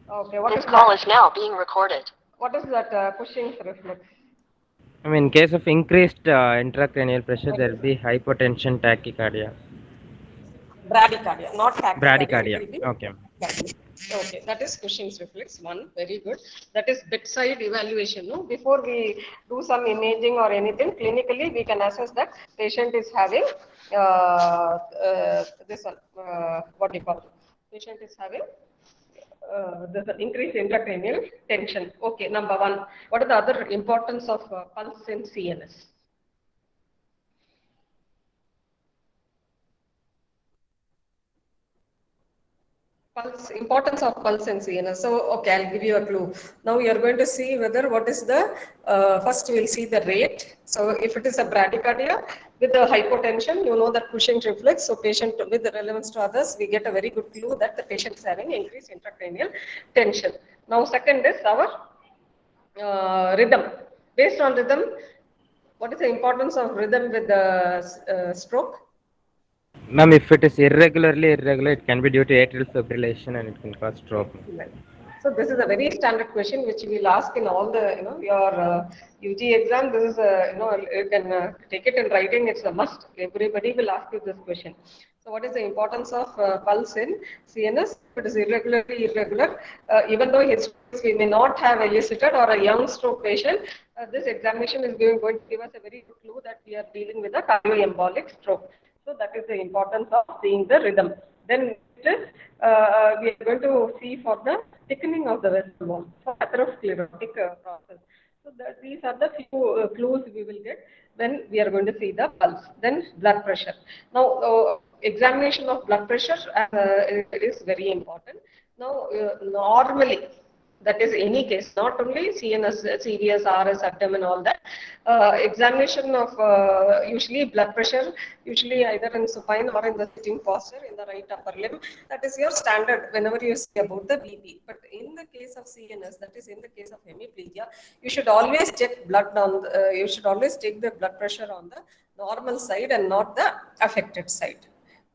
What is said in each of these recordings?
Okay, what This is call that? is now being recorded. What is that Cushing's reflex? I mean, in case of increased intracranial pressure, there will Okay. be hypotension, tachycardia, Bradycardia, not tachycardia. It bradycardia. will be Okay. brady. Okay, that is Cushing's reflex. One, very good. That is bedside evaluation. No, before we do some imaging or anything, clinically we can assess that patient is having this one. What do you call it? Patient is having there's an increased intracranial tension. Okay, number one. What are the other importance of pulse in CNS? Pulse, importance of pulse and CNS. So, okay, I'll give you a clue. Now you are going to see whether what is the, first we'll see the rate. So if it is a bradycardia with the hypotension, you know that Cushing's reflex. So patient with the relevance to others, we get a very good clue that the patient is having increased intracranial tension. Now second is our rhythm. Based on rhythm, what is the importance of rhythm with the stroke? Ma'am, if it is irregular, it can be due to atrial fibrillation and it can cause stroke. Excellent. So this is a very standard question which we will ask in all the your UG exam. This is a you can take it in writing. It's a must. Everybody will ask you this question. So what is the importance of pulse in CNS? If it is irregular, even though histories we may not have elicited or a young stroke patient, this examination is going to give us a very good clue that we are dealing with a cardioembolic stroke. So that is the importance of seeing the rhythm. Then next is we are going to see for the thickening of the vessel wall, for atherosclerotic process. So these are the few clues we will get when we are going to see the pulse. Then blood pressure. Now examination of blood pressure it is very important. Now normally that is any case, not only CNS, CVS, RS, abdomen, all that. Examination of usually blood pressure, usually either in supine or in the sitting posture in the right upper limb. That is your standard whenever you see about the BP. But in the case of CNS, that is in the case of hemiplegia, you should always check blood on. You should always take the blood pressure on the normal side and not the affected side.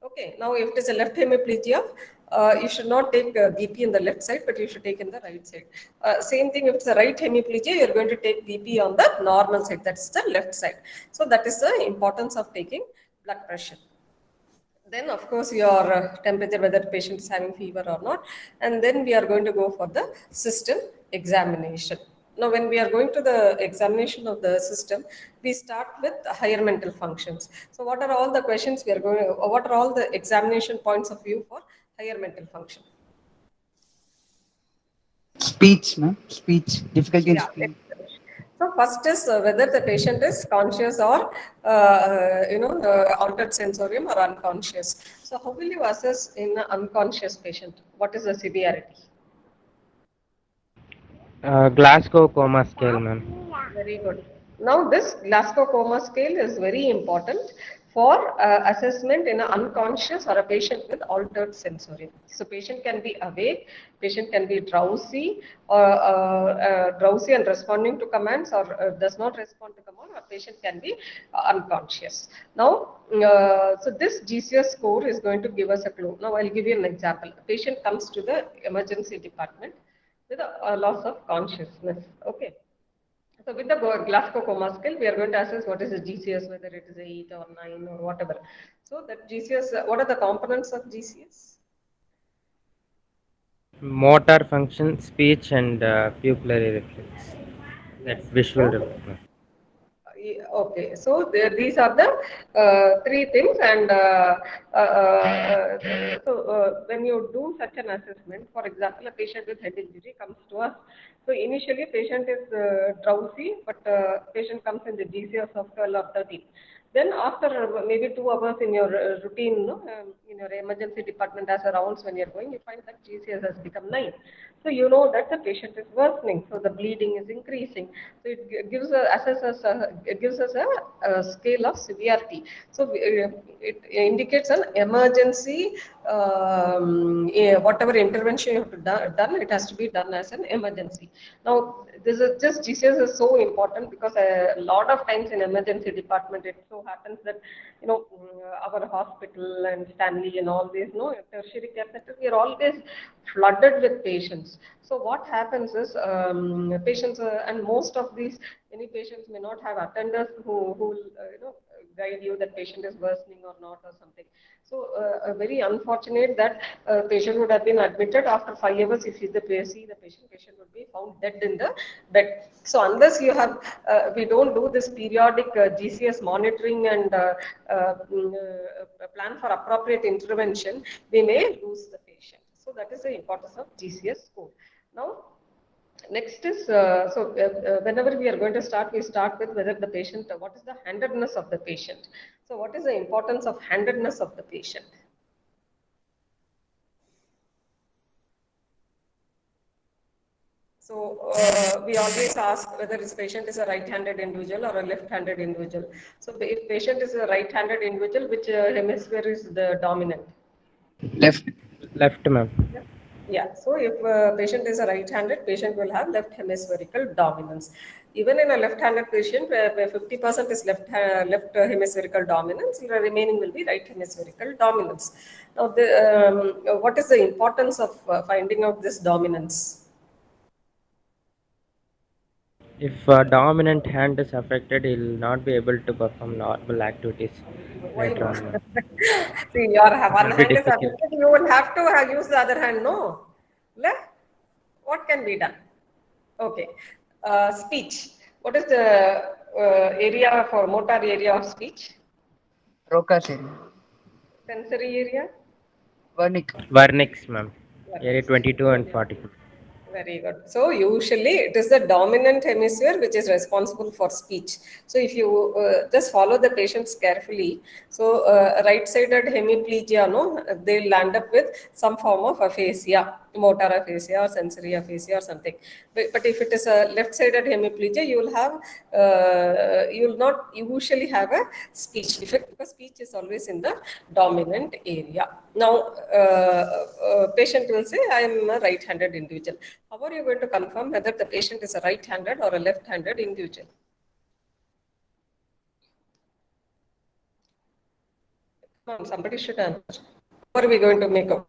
Okay, now if it is a left hemiplegia, you should not take BP in the left side, but you should take in the right side. Same thing if it's a right hemiplegia, you're going to take BP on the normal side, that's the left side. So that is the importance of taking blood pressure. Then of course your temperature, whether the patient is having fever or not, and then we are going to go for the system examination. Now when we are going to the examination of the system, we start with higher mental functions. So what are all the questions we are going, or what are all the examination points of view for higher mental function? Speech, no? Speech. Difficulty in Yeah, speech. excellent. So first is whether the patient is conscious or altered sensorium or unconscious. So how will you assess in an unconscious patient? What is the severity? Glasgow coma scale, ma'am. Very good. Now, this Glasgow Coma Scale is very important for assessment in an unconscious or a patient with altered sensorium. So, patient can be awake, patient can be drowsy, or drowsy and responding to commands, or does not respond to command, or patient can be unconscious. Now, so this GCS score is going to give us a clue. Now, I'll give you an example. A patient comes to the emergency department with a loss of consciousness. Okay. So with the Glasgow Coma Scale, we are going to assess what is the GCS, whether it is 8 or 9 or whatever. So that GCS, what are the components of GCS? Motor function, speech, and pupillary reflex. Yes. That's visual So reflex. okay, so these are the three things, and when you do such an assessment, for example, a patient with head injury comes to us. So initially, patient is drowsy, but patient comes in the GCS of 12 or 13. Then after maybe 2 hours in your routine, no, in your emergency department as a rounds when you're going, you find that GCS has become 9. So you know that the patient is worsening, so the bleeding is increasing. So it gives us a scale of severity. So it indicates an emergency whatever intervention you have to done, it has to be done as an emergency. Now, this is just GCS is so important because a lot of times in emergency department, it so happens that our hospital and Stanley and all these, tertiary care centers, we are always flooded with patients. So what happens is patients and most of these many patients may not have attenders who will guide you that patient is worsening or not or something. So very unfortunate that patient would have been admitted after 5 hours. If you see the patient would be found dead in the bed. So unless you have, we don't do this periodic GCS monitoring and plan for appropriate intervention, we may lose the patient. So that is the importance of GCS score. Now, next is, whenever we are going to start, we start with whether the patient, what is the handedness of the patient. So what is the importance of handedness of the patient? So we always ask whether this patient is a right-handed individual or a left-handed individual. So if patient is a right-handed individual, which hemisphere is the dominant? Left. Left, ma'am. Yeah, so if a patient is a right-handed, patient will have left hemispherical dominance. Even in a left-handed patient, where 50% is left hemispherical dominance, the remaining will be right hemispherical dominance. Now, what is the importance of finding out this dominance? If dominant hand is affected, he'll not be able to perform normal activities Why later not? on, ma'am. See, your It one will be hand is difficult. affected, you will have to use the other hand, no? What can be done? Okay. Speech. What is the area for motor area of speech? Broca's area. Sensory area? Wernicke. Vernix, ma'am. Area Vernix. 22 and 40. Very good. So usually it is the dominant hemisphere which is responsible for speech. So if you just follow the patients carefully, so right-sided hemiplegia, no, they'll land up with some form of aphasia, motor aphasia or sensory aphasia or something. But if it is a left-sided hemiplegia, you will have, you will not usually have a speech defect because speech is always in the dominant area. Now, patient will say, I am a right-handed individual. How are you going to confirm whether the patient is a right-handed or a left-handed individual? Come on, somebody should answer. How are we going to make out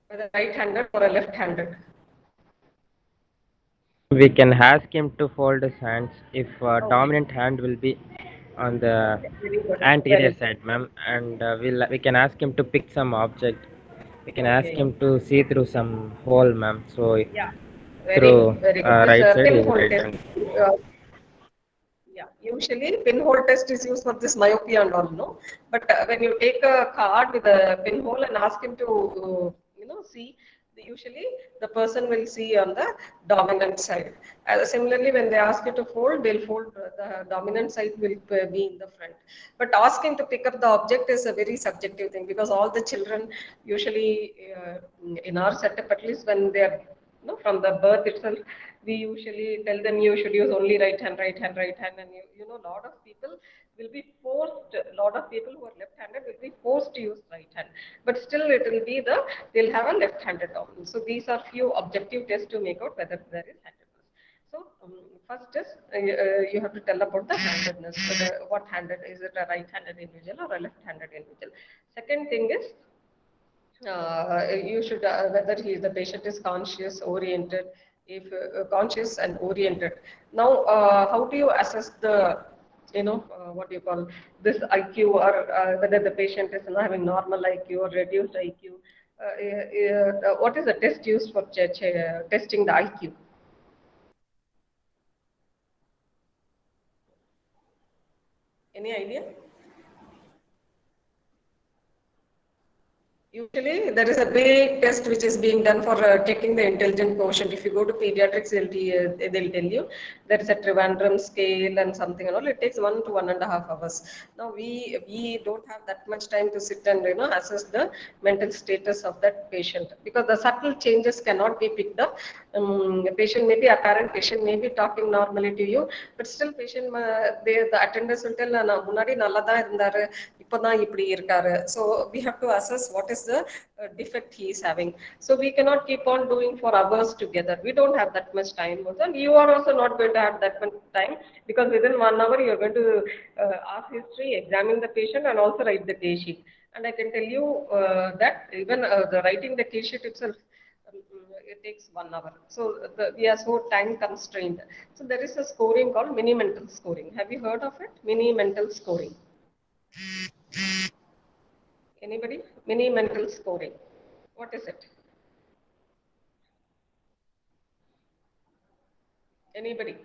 whether right-handed or a left-handed? We can ask him to fold his hands if Okay, dominant hand will be on the very good. Very anterior good. side, ma'am, and we can ask him to pick some object. We can ask Okay. him to see through some hole, ma'am. So Yeah. Very through good. Very good. This right side is pinhole right test. hand. Uh, Yeah, usually pinhole test is used for this myopia and all, no? But when you take a card with a pinhole and ask him to, see, usually the person will see on the dominant side. Similarly, when they ask you to fold, they'll fold, the dominant side will be in the front. But asking to pick up the object is a very subjective thing because all the children usually, in our setup, at least when they are from the birth itself, we usually tell them you should use only right hand, right hand, right hand, and a lot of people will be forced. A lot of people who are left-handed will be forced to use right hand, but still it will be they'll have a left-handed dominance. So these are few objective tests to make out whether there is handedness. So first is you have to tell about the handedness. What handed is it, a right-handed individual or a left-handed individual? Second thing is you should whether the patient is conscious oriented, if conscious and oriented. Now how do you assess the what do you call this IQ, or whether the patient is having normal IQ or reduced IQ? What is the test used for testing the IQ? Any idea? Usually, there is a big test which is being done for checking the intelligent quotient. If you go to pediatrics, they'll tell you there is a Trivandrum scale and something and all. It takes 1 to 1.5 hours. Now we don't have that much time to sit and assess the mental status of that patient, because the subtle changes cannot be picked up. The patient may be apparent, patient may be talking normally to you, but still patient the attendants will tell முன்னாடி நல்லா தான் இருந்தாரு, இப்பதான் இப்படி இருக்காரு. So we have to assess what is the defect he is having. So we cannot keep on doing for hours together. We don't have that much time also, and you are also not going to have that much time, because within 1 hour you are going to ask history, examine the patient, and also write the case sheet. And I can tell you that even the writing the case sheet itself, it takes 1 hour. So we are so time constrained. So there is a scoring called mini mental scoring. Have you heard of it? Mini mental scoring. Anybody? Mini mental scoring. What is it? Anybody?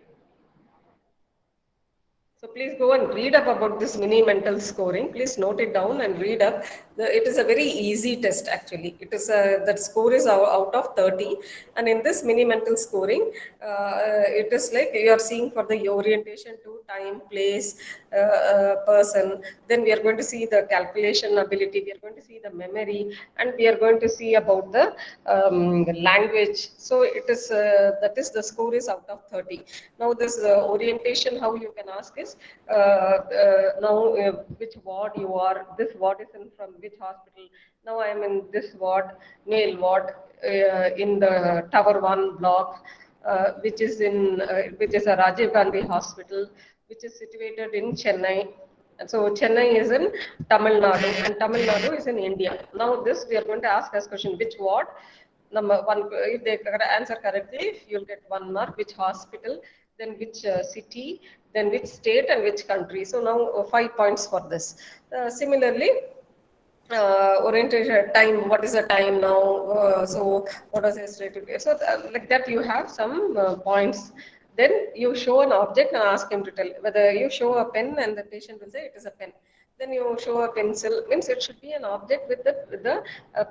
So please go and read up about this mini mental scoring. Please note it down and read up. It is a very easy test actually. It is that score is out of 30, and in this mini mental scoring, it is like you are seeing for the orientation to time, place, person. Then we are going to see the calculation ability. We are going to see the memory, and we are going to see about the language. So it is that is the score is out of 30. Now this orientation, how you can ask is now which ward you are. This ward is from which hospital. Now I am in this ward, male ward, in the Tower 1 block, which is a Rajiv Gandhi Hospital, which is situated in Chennai. And so Chennai is in Tamil Nadu, and Tamil Nadu is in India. Now this we are going to ask as question, which ward? Number one, if they answer correctly, you'll get 1 mark. Which hospital, then which city, then which state, and which country. So now 5 points for this. Similarly, orientation time, what is the time now? So what was yesterday? So like that you have some points. Then you show an object and ask him to tell whether you show a pen and the patient will say it is a pen. Then you show a pencil, means it should be an object with the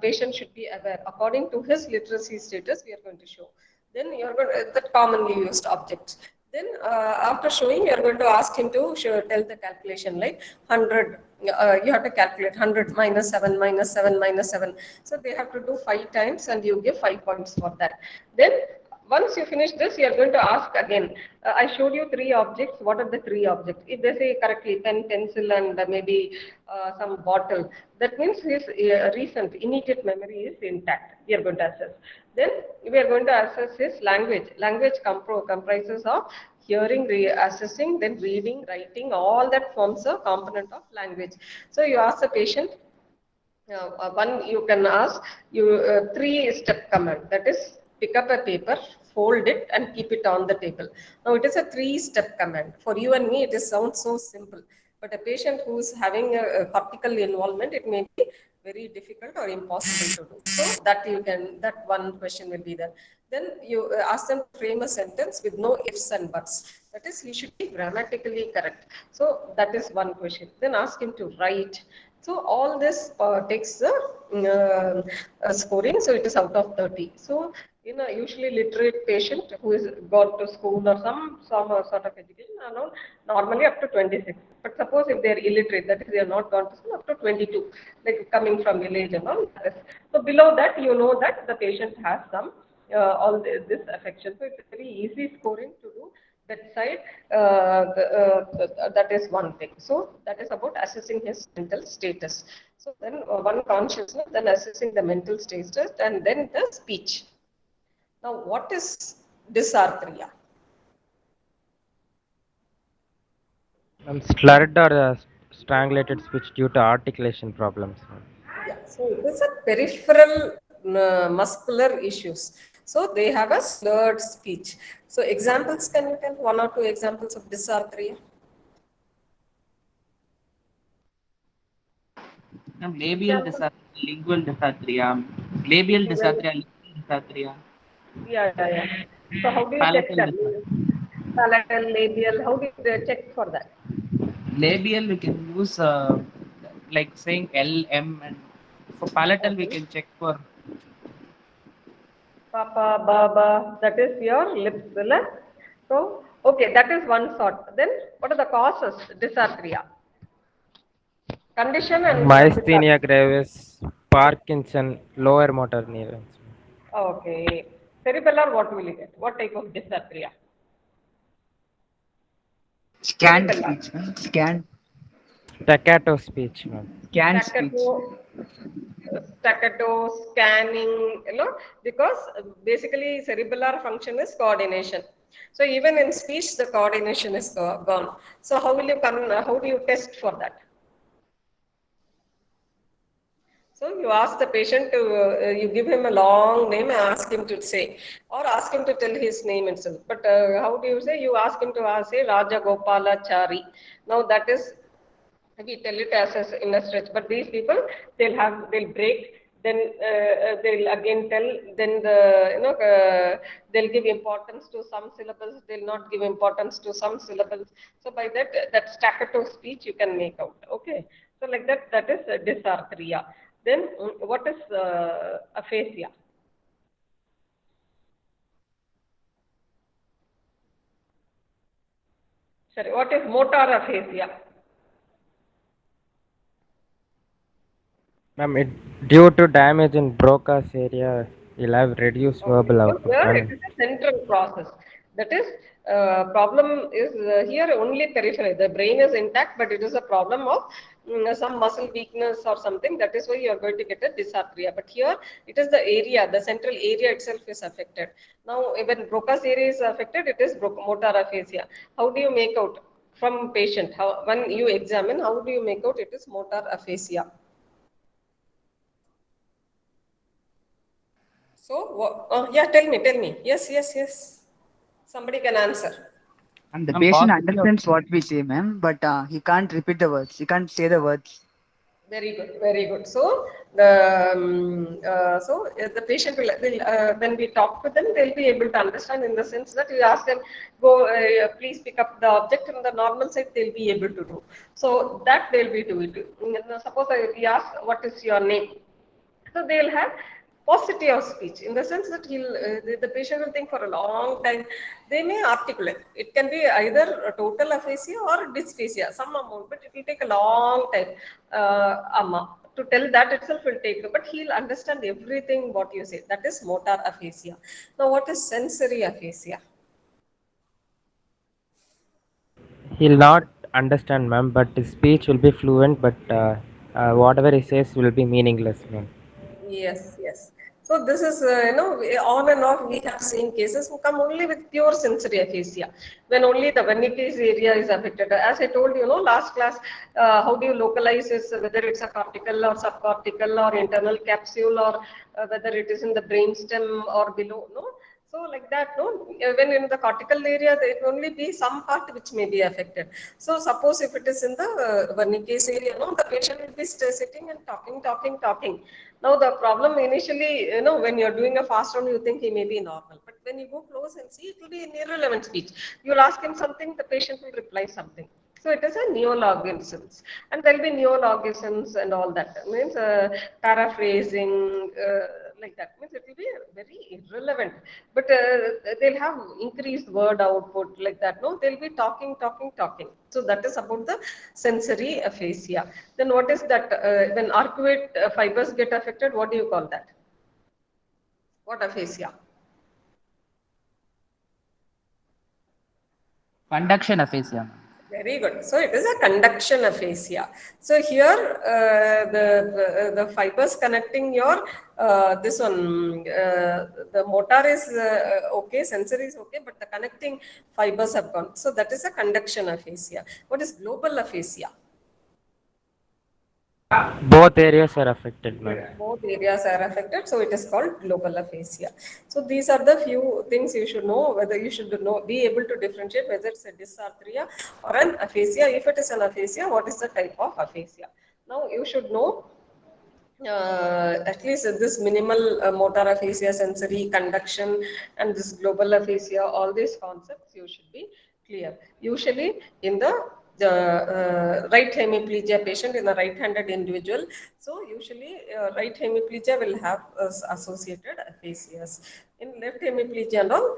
patient should be aware. According to his literacy status, we are going to show. Then you are going to, that commonly used objects. Then after showing, you are going to ask him to tell the calculation, like 100. You have to calculate 100 minus 7 minus 7 minus 7. So they have to do 5 times, and you give 5 points for that. Then once you finish this, you are going to ask again. I showed you 3 objects. What are the 3 objects? If they say correctly pen, pencil, and maybe some bottle, that means his recent immediate memory is intact. We are going to assess. Then we are going to assess his language. Language comprises of hearing, assessing, then reading, writing. All that forms a component of language. So you ask the patient. One you can ask you 3-step command, that is pick up a paper, fold it, and keep it on the table. Now it is a 3-step command. For you and me, it sounds so simple, but a patient who is having a cortical involvement, it may be very difficult or impossible to do. So that one question will be there. Then you ask them to frame a sentence with no ifs and buts. That is, he should be grammatically correct. So that is one question. Then ask him to write. So all this takes the scoring. So it is out of 30. So in a usually literate patient who is gone to school or some sort of education, around normally up to 26. But suppose if they are illiterate, that is they are not gone to school, up to 22, like coming from village and all. So below that, you know that the patient has some all this affection. So it's very easy scoring to do. Bedside, that is one thing. So that is about assessing his mental status. So then one consciousness, then assessing the mental status, and then the speech. Now, what is dysarthria? Slurred or strangulated speech due to articulation problems. Yeah, so it is a peripheral muscular issues. So they have a slurred speech. So examples, can you tell 1 or 2 examples of dysarthria? Labial dysarthria, lingual dysarthria, labial dysarthria, lingual dysarthria. Yeah. So how do you check that? Palatal, labial, how do you check for that? Labial, we can use like saying L, M, and For palatal, we can check for Papa, Baba, that is your lips. So, okay, that is one sort. Then, what are the causes? Dysarthria. Condition and Myasthenia gravis, Parkinson, lower motor neurons. okay. Cerebellar, what will you get? What type of dysarthria? Scanned Cerebellar. speech, ma'am. Scanned Staccato speech, ma'am. speech. Staccato, scanning, because basically cerebellar function is coordination. So even in speech, the coordination is gone. So how will you come? How do you test for that? So you ask the patient to, you give him a long name and ask him to say, or ask him to tell his name itself. But how do you say? You ask him to say Raja Gopala Chari. Now that is, we tell it as in a stretch. But these people, they'll break. Then they'll again tell. Then they'll give importance to some syllables. They'll not give importance to some syllables. So by that staccato speech you can make out. Okay. So like that, that is dysarthria. Then what is aphasia? Sorry, what is motor aphasia? Ma'am, due to damage in Broca's area, you'll have reduced verbal Because output. here it is a central process. That is, problem is here only periphery. The brain is intact, but it is a problem of some muscle weakness or something. That is why you are going to get a dysarthria. But here it is the area, the central area itself is affected. Now, when Broca's area is affected, it is motor aphasia. How do you make out from patient? How, when you examine, how do you make out it is motor aphasia? So, yeah, tell me. Yes. Somebody can answer. And the Ma'am, patient possibly understands what we say, ma'am, but he can't repeat the words. He can't say the words. Very good. So, the patient will when we talk to them, they'll be able to understand in the sense that you ask them, go, please pick up the object in the normal side, they'll be able to do. So, that they'll be doing. Suppose we ask, what is your name? So they'll have paucity of speech in the sense that the patient will think for a long time. They may articulate. It can be either a total aphasia or dysphasia, some amount, but it will take a long time. To tell that itself will take, but he'll understand everything what you say. That is motor aphasia. Now, what is sensory aphasia? He'll not understand, ma'am, but his speech will be fluent, but whatever he says will be meaningless, ma'am. Yes. So this is, on and off we have seen cases who come only with pure sensory aphasia, when only the Wernicke's area is affected. As I told you, last class, how do you localize this, whether it's a cortical or subcortical or internal capsule, or whether it is in the brainstem or below, no? So like that, no, when in the cortical area, there will only be some part which may be affected. So suppose if it is in the Wernicke's area, no, the patient will be sitting and talking. Now the problem initially, when you're doing a fast round, you think he may be normal. But when you go close and see, it will be an irrelevant speech. You'll ask him something, the patient will reply something. So it is a neologisms, and there will be neologisms and all that. Means paraphrasing, like that. Means it will be very irrelevant. But they'll have increased word output like that. No, they'll be talking. So that is about the sensory aphasia. Then what is that? When arcuate fibers get affected, what do you call that? What aphasia? conduction aphasia. Very good. So it is a conduction aphasia. So here the fibers connecting your this one, the motor is okay, sensory is okay, but the connecting fibers have gone. So that is a conduction aphasia. What is global aphasia? Both areas are affected, ma'am. Both areas are affected, so it is called global aphasia. So these are the few things you should know, whether you should be able to differentiate whether it's a dysarthria or an aphasia. If it is an aphasia, what is the type of aphasia? Now you should know at least this minimal motor aphasia, sensory, conduction, and this global aphasia, all these concepts you should be clear. Usually in the the right hemiplegia patient in a right-handed individual. So usually right hemiplegia will have associated aphasias. In left hemiplegia and all,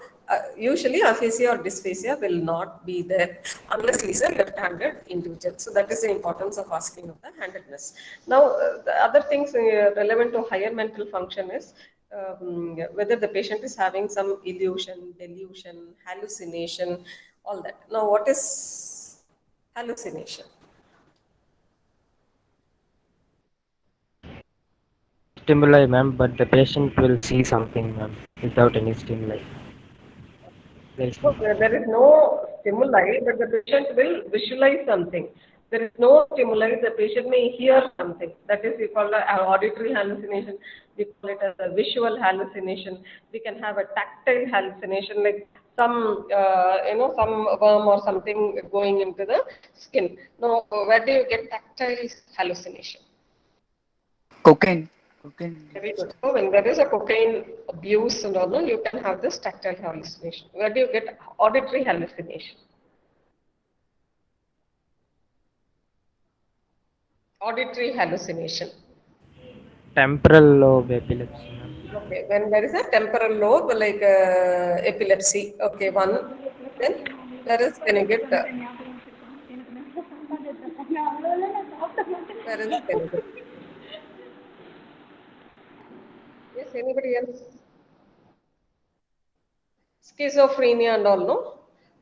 usually aphasia or dysphasia will not be there unless he is a left-handed individual. So that is the importance of asking of the handedness. Now, the other things relevant to higher mental function is whether the patient is having some illusion, delusion, hallucination, all that. Now, what is hallucination? Stimuli, ma'am, but the patient will see something, ma'am, without any stimuli. There is So no. there is no stimuli, but the patient will visualize something. There is no stimuli, the patient may hear something. That is, we call it an auditory hallucination. We call it as a visual hallucination. We can have a tactile hallucination, like some, some worm or something going into the skin. Now, where do you get tactile hallucination? Cocaine. Cocaine. Very good. So when there is a cocaine abuse and all, you can have this tactile hallucination. Where do you get auditory hallucination? Auditory hallucination. Temporal lobe epilepsy, ma'am. Okay, when there is a temporal lobe like epilepsy. Okay, one. Then there is when you get where is when you get. Yes, anybody else? Schizophrenia and all, no?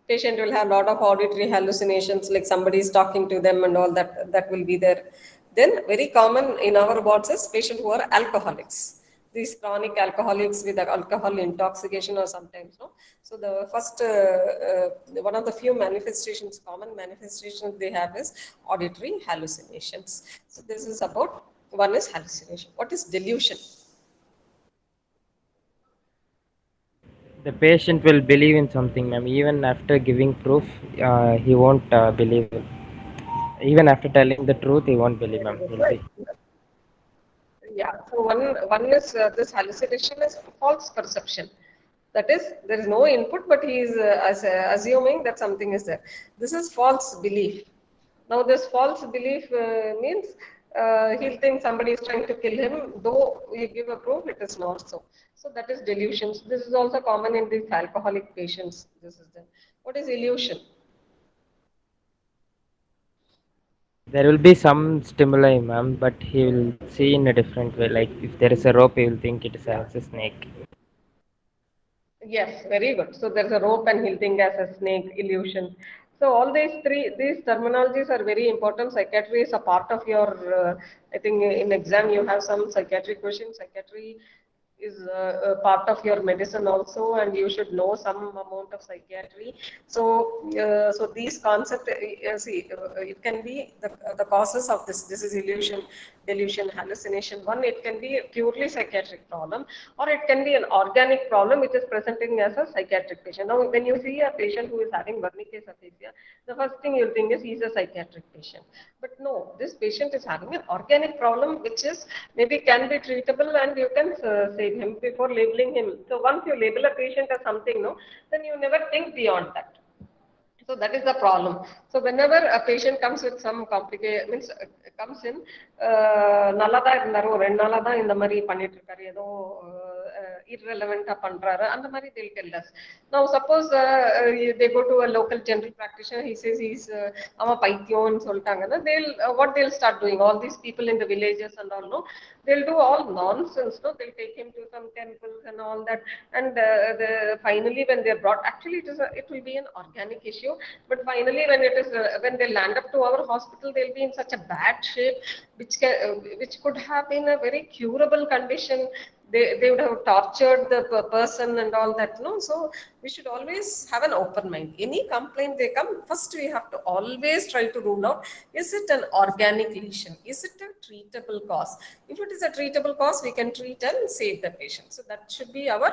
Patient will have a lot of auditory hallucinations, like somebody is talking to them and all that. That will be there. Then very common in our wards is patient who are alcoholics. These chronic alcoholics with alcohol intoxication or sometimes, no. So the first one of the few manifestations, common manifestations they have is auditory hallucinations. So this is about one is hallucination. What is delusion? The patient will believe in something, ma'am. Even after giving proof, he won't believe it. Even after telling the truth, he won't believe, ma'am. He'll be. Yeah, so one is this hallucination is false perception. That is, there is no input, but he is assuming that something is there. This is false belief. Now, this false belief means he'll think somebody is trying to kill him, though you give a proof, it is not so. So that is delusions. This is also common in these alcoholic patients. This is the what is illusion? There will be some stimuli, ma'am, but he will see in a different way. Like if there is a rope, he will think it is as a snake. Yes, very good. So there's a rope and he'll think as a snake, illusion. So all these terminologies are very important. Psychiatry is a part of your, I think in exam you have some psychiatry questions. Psychiatry is a part of your medicine also, and you should know some amount of psychiatry. So these concepts, see, it can be the causes of this is illusion, delusion, hallucination. One, it can be a purely psychiatric problem, or it can be an organic problem which is presenting as a psychiatric patient. Now, when you see a patient who is having Wernicke's aphasia, the first thing you'll think is he's a psychiatric patient. But no, this patient is having an organic problem which is maybe can be treatable, and you can save him before labeling him. So once you label a patient as something, no, then you never think beyond that. So that is the problem. So whenever a patient comes with some complication, means comes in, நல்லா தான் இருந்தாரு, ஒரு 2 நாளா தான் இந்த மாதிரி பண்ணிட்டு இருக்காரு, ஏதோ irrelevant பண்றாரு, அந்த மாதிரி they'll tell us. Now suppose they go to a local general practitioner, he says he's அவன் பைத்தியம்னு சொல்லிட்டாங்கன்னா, what they'll start doing, all these people in the villages and all, no, they'll do all nonsense, no, they'll take him to some temples and all that, and finally when they're brought, actually it will be an organic issue, but finally when they land up to our hospital, they'll be in such a bad shape, which could have been a very curable condition. They would have tortured the person and all that, no. So we should always have an open mind. Any complaint they come, first we have to always try to rule out, is it an organic lesion, is it a treatable cause? If it is a treatable cause, we can treat and save the patient. So that should be our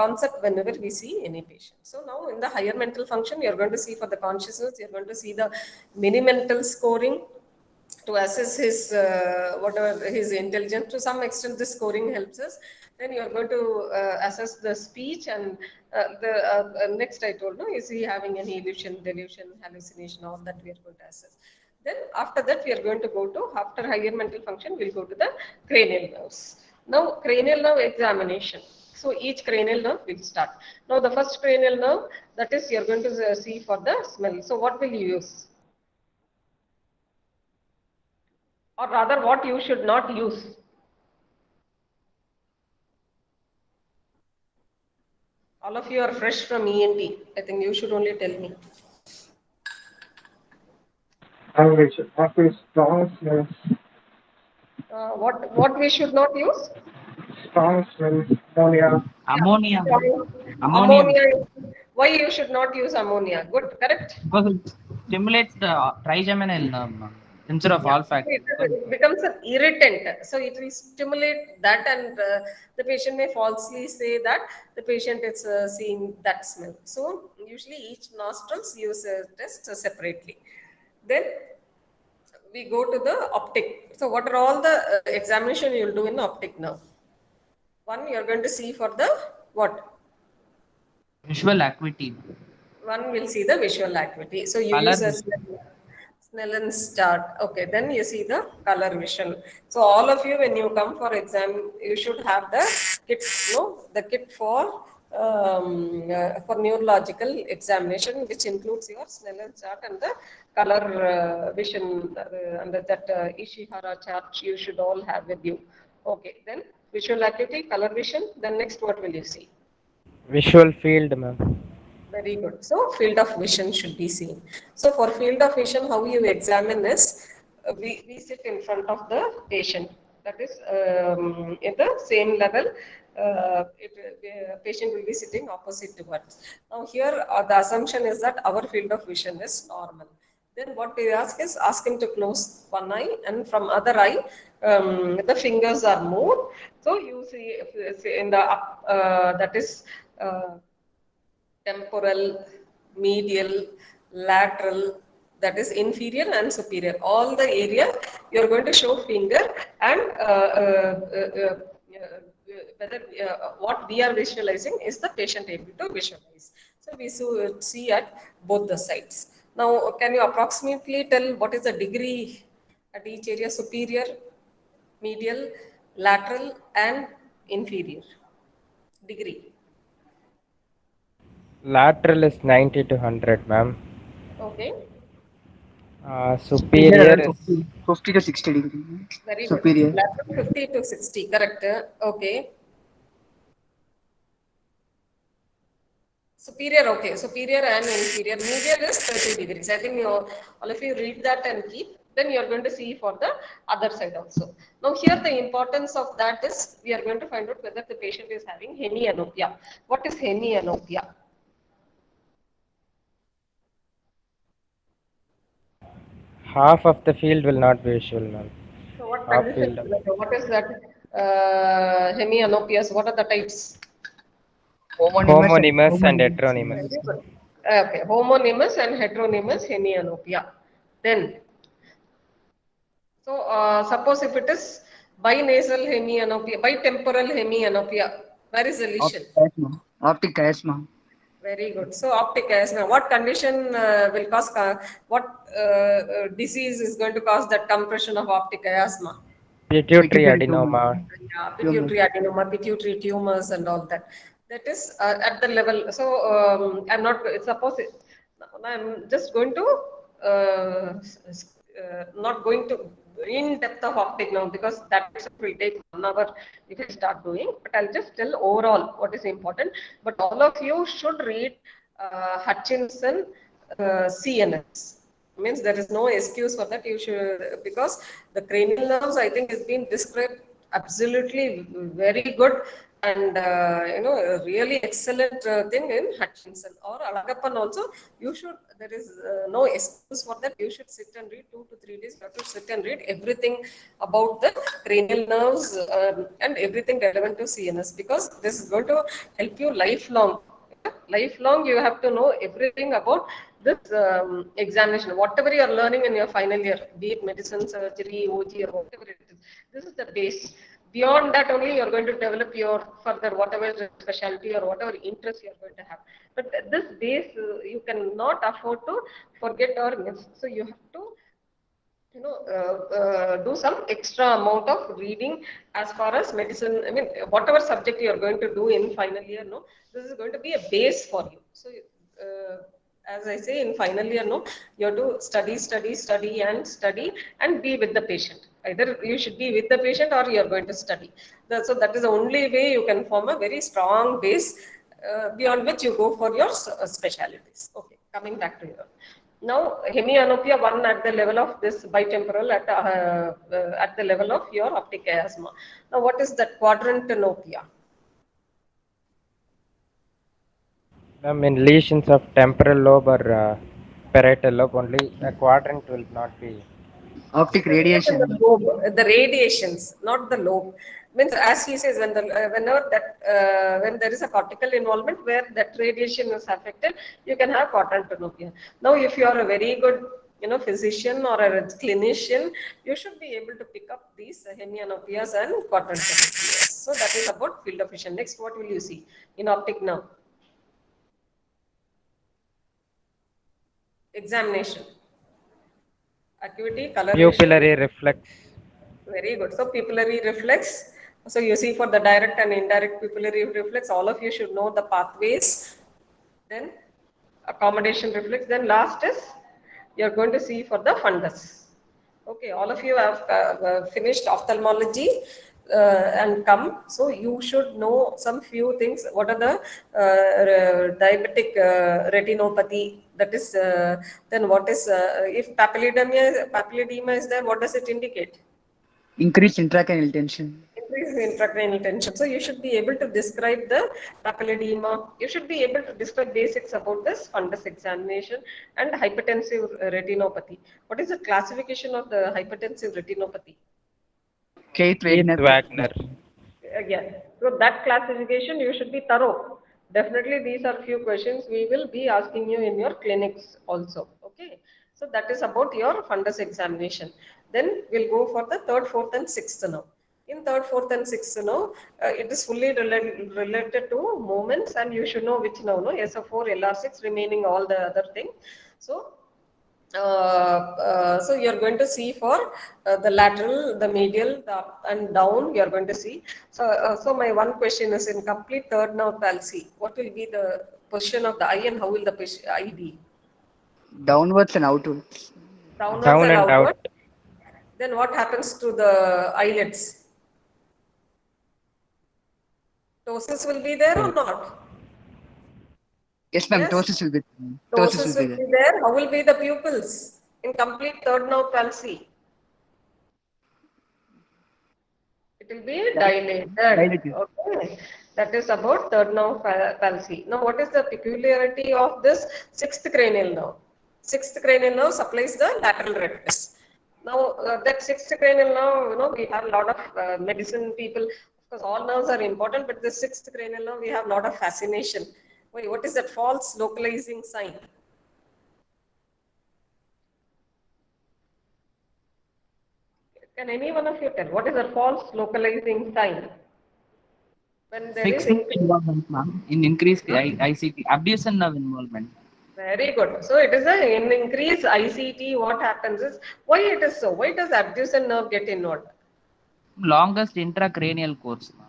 concept whenever we see any patient. So now in the higher mental function, you're going to see for the consciousness, you're going to see the mini mental scoring, to assess his whatever his intelligence. To some extent the scoring helps us. Then you are going to assess the speech and the next I told, no, is he having any illusion, delusion, hallucination, all that we are going to assess. Then after that we are going to go to, after higher mental function we'll go to the cranial nerves. Now cranial nerve examination. So each cranial nerve will start. Now the first cranial nerve, that is you are going to see for the smell. So what will you use? Or rather what you should not use? All of you are fresh from ENT. I think you should only tell me. We should not use strong smells. What we should not use? Strong smells, ammonia. Ammonia. Ammonia. Why you should not use ammonia? Good, correct? Because it stimulates the trigeminal nerve, ma'am, instead of olfactory. It becomes an irritant. So it will stimulate that, and the patient may falsely say that the patient is seeing that smell. So usually each nostrils use a test separately. Then we go to the optic. So what are all the examination you will do in the optic nerve? One, you are going to see for the what? Visual acuity. One will see the visual acuity. So you Color use a Snellen's chart. Okay, then you see the color vision. So all of you, when you come for exam, you should have the kit, the kit for neurological examination, which includes your Snellen's chart and the color vision under that Ishihara chart. You should all have with you. Okay, then visual acuity, color vision. Then next, what will you see? Visual field, ma'am. Very good. So field of vision should be seen. So for field of vision, how you examine is, we sit in front of the patient. That is in the same level. Patient will be sitting opposite to us. Now here the assumption is that our field of vision is normal. Then what we ask is, ask him to close one eye, and from other eye the fingers are moved. So you see in the up, that is temporal, medial, lateral, that is inferior and superior. All the area you are going to show finger, and whether what we are visualizing is the patient able to visualize. So we see at both the sides. Now, can you approximately tell what is the degree at each area? Superior, medial, lateral, and inferior degree. Lateral is 90 to 100, ma'am. Okay. Superior is 50 to 60 degrees. Very Superior. good. Lateral 50 to 60, correct. Okay. Superior, okay. Superior and inferior. Medial is 30 degrees. I think all of you read that and keep. Then you are going to see for the other side also. Now here the importance of that is, we are going to find out whether the patient is having hemianopia. What is hemianopia? half of the field will not be visual, ma'am. So what Half condition, field. what is that hemianopias? What are the types? Homonymous and heteronymous. Very good. Okay, homonymous and heteronymous hemianopia. Then, so suppose if it is binasal hemianopia, bitemporal hemianopia, where is the lesion? Optic chiasma. Very good. So optic chiasma. What condition will cause? What disease is going to cause that compression of optic chiasma? Pituitary adenoma. Yeah, pituitary adenoma, pituitary tumors, and all that. That is at the level. So I'm not. Suppose I'm just going to not going to in depth of optic now, because that will take 1 hour if I start doing. But I'll just tell overall what is important. But all of you should read Hutchinson CNS. Means there is no excuse for that. You should, because the cranial nerves, I think, is being described absolutely very good, and a really excellent thing in Hutchinson or Alagappan also. You should, there is no excuse for that. You should sit and read 2 to 3 days. You have to sit and read everything about the cranial nerves and everything relevant to CNS, because this is going to help you lifelong. Lifelong, you have to know everything about this examination, whatever you are learning in your final year, be it medicine, surgery, OG, or whatever it is, this is the base. Beyond that only you are going to develop your further whatever specialty or whatever interest you are going to have. But this base you cannot afford to forget or miss. So you have to do some extra amount of reading as far as medicine. I mean, whatever subject you are going to do in final year, no, this is going to be a base for you. So, as I say, in final year, no, you have to study, study, study, and be with the patient. Either you should be with the patient or you are going to study. So that is the only way you can form a very strong base beyond which you go for your specialties. Okay, coming back to your. Now, hemianopia one at the level of this bitemporal at the level of your optic chiasma. Now, what is that quadrantanopia? I mean, lesions of temporal lobe or parietal lobe only. A quadrant will not be. Optic The radiation. lobe, the radiations, not the lobe. Means, as he says, whenever that when there is a cortical involvement where that radiation is affected, you can have quadrantanopia. Now, if you are a very good physician or a clinician, you should be able to pick up these hemianopias and quadrantanopias. So that is about field of vision. Next, what will you see in optic now? Examination. Acuity, color Pupillary vision. reflex. Very good. So pupillary reflex. So you see for the direct and indirect pupillary reflex, all of you should know the pathways. Then accommodation reflex. Then last is you are going to see for the fundus. Okay, all of you have finished ophthalmology and come. So you should know some few things. What are the diabetic retinopathy? That is, then what is if papilledema is there? What does it indicate? Increased intracranial tension. Increase intracranial tension. So you should be able to describe the papilledema. You should be able to describe basics about this fundus examination and hypertensive retinopathy. What is the classification of the hypertensive retinopathy? Keith Keith Wagner. Wagner. Again, so that classification you should be thorough. Definitely, these are few questions we will be asking you in your clinics also. Okay, so that is about your fundus examination. Then we'll go for the third, fourth, and sixth now. In third, fourth, and sixth now, it is fully related to movements, and you should know which now, no, SO4, LR6, remaining all the other thing. So so you're going to see for the lateral, the medial, the up and down, you're going to see. So my one question is, in complete third nerve palsy, what will be the position of the eye and how will the eye be? Downwards and outwards. Downwards Down and and outwards. out. Then what happens to the eyelids? Ptosis will be there or not? Yes, ma'am. Yes. Ptosis will be. Ptosis will be there. How will be the pupils in complete third nerve palsy? It will be dilated. Okay. That is about third nerve palsy. Now, what is the peculiarity of this sixth cranial nerve? Sixth cranial nerve supplies the lateral rectus. Now, that sixth cranial nerve, we have a lot of medicine people. Of course, all nerves are important, but the sixth cranial nerve, we have a lot of fascination. Wait, what is that false localizing sign? Can any one of you tell what is a false localizing sign? When there is involvement, ma'am. In increased ICT, abduction nerve involvement. very good. So it is in increased ICT. What happens is, why it is so? Why does abducen nerve get involved? Longest intracranial course, ma'am.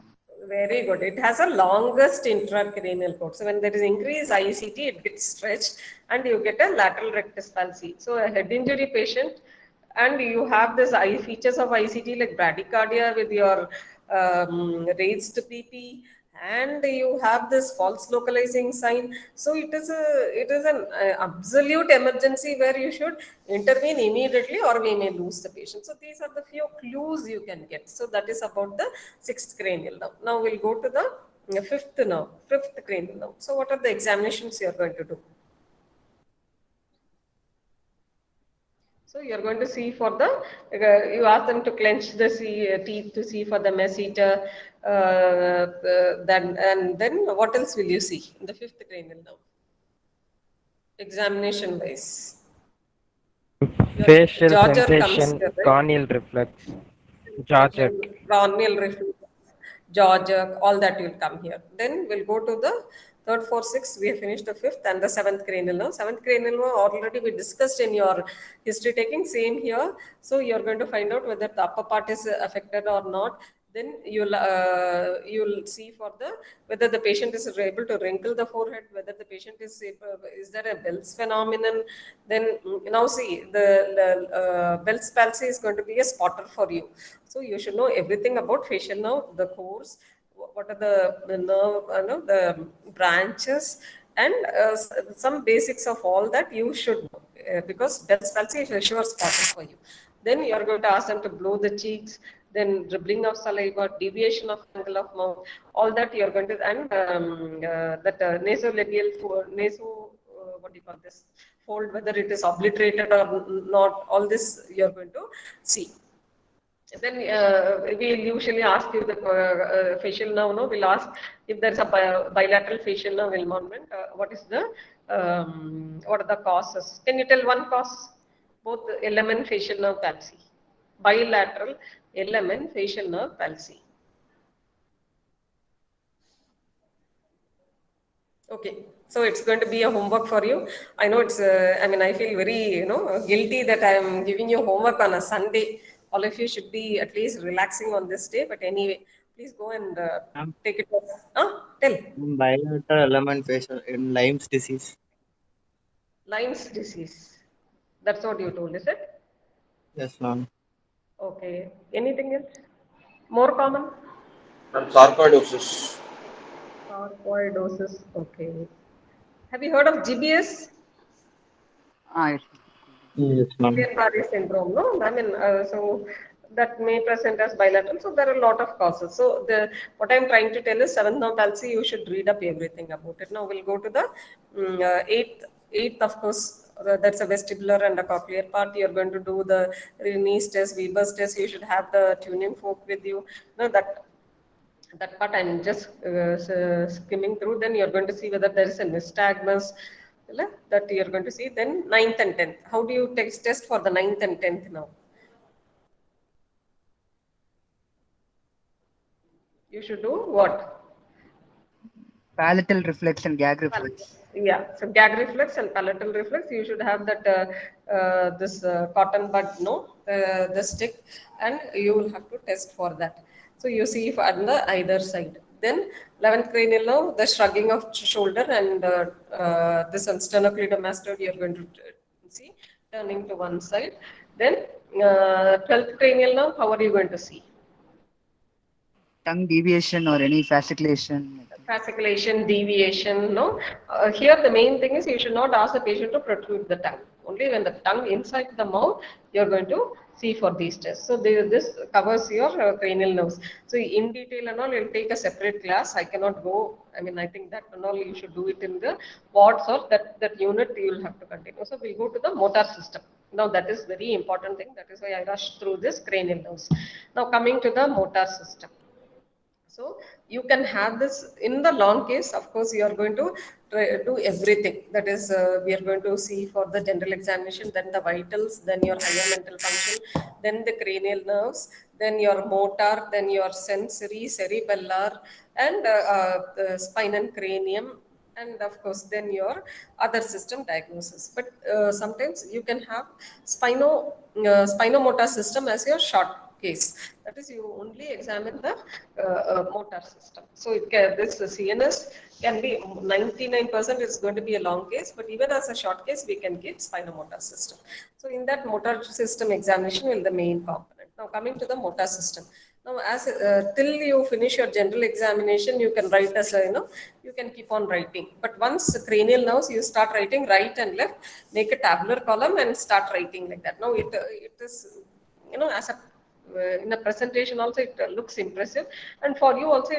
Very good. It has a longest intracranial cord. So when there is increased ICT, it gets stretched and you get a lateral rectus palsy. So a head injury patient, and you have this eye features of ICT like bradycardia with your raised PP, and you have this false localizing sign. So it is an absolute emergency where you should intervene immediately or we may lose the patient. So these are the few clues you can get. So that is about the sixth cranial nerve. Now we'll go to the fifth cranial nerve. So what are the examinations you are going to do? So you are going to see for the, you ask them to clench the teeth to see for the masseter, and then what else will you see in the fifth cranial nerve? examination wise? Your Facial jaw jerk comes sensation, here, right? corneal reflex, jaw jerk. Cranial reflex, jaw jerk, all that will come here. Then we'll go to the third, fourth, sixth. We have finished the fifth and the seventh cranial nerve. Seventh cranial nerve already we discussed in your history taking. Same here. So you're going to find out whether the upper part is affected or not. Then you'll see for the whether the patient is able to wrinkle the forehead, whether the patient is there a Bell's phenomenon. Then now see the Bell's palsy is going to be a spotter for you. So you should know everything about facial nerve, the cores, what are the nerve, the branches, and some basics of all that you should know because Bell's palsy is a sure spotter for you. Then you are going to ask them to blow the cheeks, then dribbling of saliva, deviation of angle of mouth, all that you are going to, and that nasolabial, what do you call this, fold, whether it is obliterated or not, all this you are going to see. Then we usually ask you the facial nerve. No, we'll ask if there's a bilateral facial nerve involvement. What is the what are the causes? Can you tell one cause? Both LMN facial nerve palsy, bilateral LMN facial nerve palsy. Okay, so it's going to be a homework for you. I know it's, I mean, I feel very, guilty that I'm giving you homework on a Sunday. All of you should be at least relaxing on this day. But anyway, please go and Ma'am, take it off. Tell. bilateral element facial in Lyme's disease. Lyme's disease. That's what you told, is it? Yes, ma'am. Okay. Anything else? More common? And sarcoidosis. Sarcoidosis. Okay. Have you heard of GBS? Yes. Yes, ma'am. Guillain-Barré syndrome, no? I mean, so that may present as bilateral. So there are a lot of causes. So what I'm trying to tell is seventh nerve palsy. You should read up everything about it. Now we'll go to the eighth. Eighth, of course, that's a vestibular and a cochlear part. You're going to do the Rennie's test, Weber's test. You should have the tuning fork with you. No, that part I'm just skimming through. Then you're going to see whether there is a nystagmus that you're going to see. Then ninth and 10th. How do you test for the ninth and 10th now? You should do what? Palatal reflex and gag reflex. Yeah, so gag reflex and palatal reflex. You should have that this cotton bud, no, the stick, and you will have to test for that. So you see if on the either side. Then 11th cranial nerve, the shrugging of shoulder and this sternocleidomastoid you're going to see turning to one side. Then 12th cranial nerve, how are you going to see? Tongue deviation or any fasciculation. Fasciculation, deviation, no. Here the main thing is you should not ask the patient to protrude the tongue. Only when the tongue inside the mouth, you're going to see for these tests. So this covers your cranial nerves. So in detail and all, you'll take a separate class. I cannot go. I mean, I think that and all you should do it in the wards or that unit you will have to continue. So we'll go to the motor system. Now that is very important thing. That is why I rushed through this cranial nerves. Now coming to the motor system. So you can have this in the long case. Of course, you are going to do everything. That is, we are going to see for the general examination, then the vitals, then your higher mental function, then the cranial nerves, then your motor, then your sensory, cerebellar, and the spine and cranium, and of course then your other system diagnosis. But sometimes you can have spinomotor system as your short case. That is, you only examine the motor system. So this CNS can be 99% is going to be a long case, but even as a short case, we can get spinomotor system. So in that motor system examination will the main component. Now coming to the motor system. Now, as till you finish your general examination, you can write as you can keep on writing. But once cranial nerves, you start writing right and left, make a tabular column and start writing like that. Now it is as a in a presentation also it looks impressive, and for you also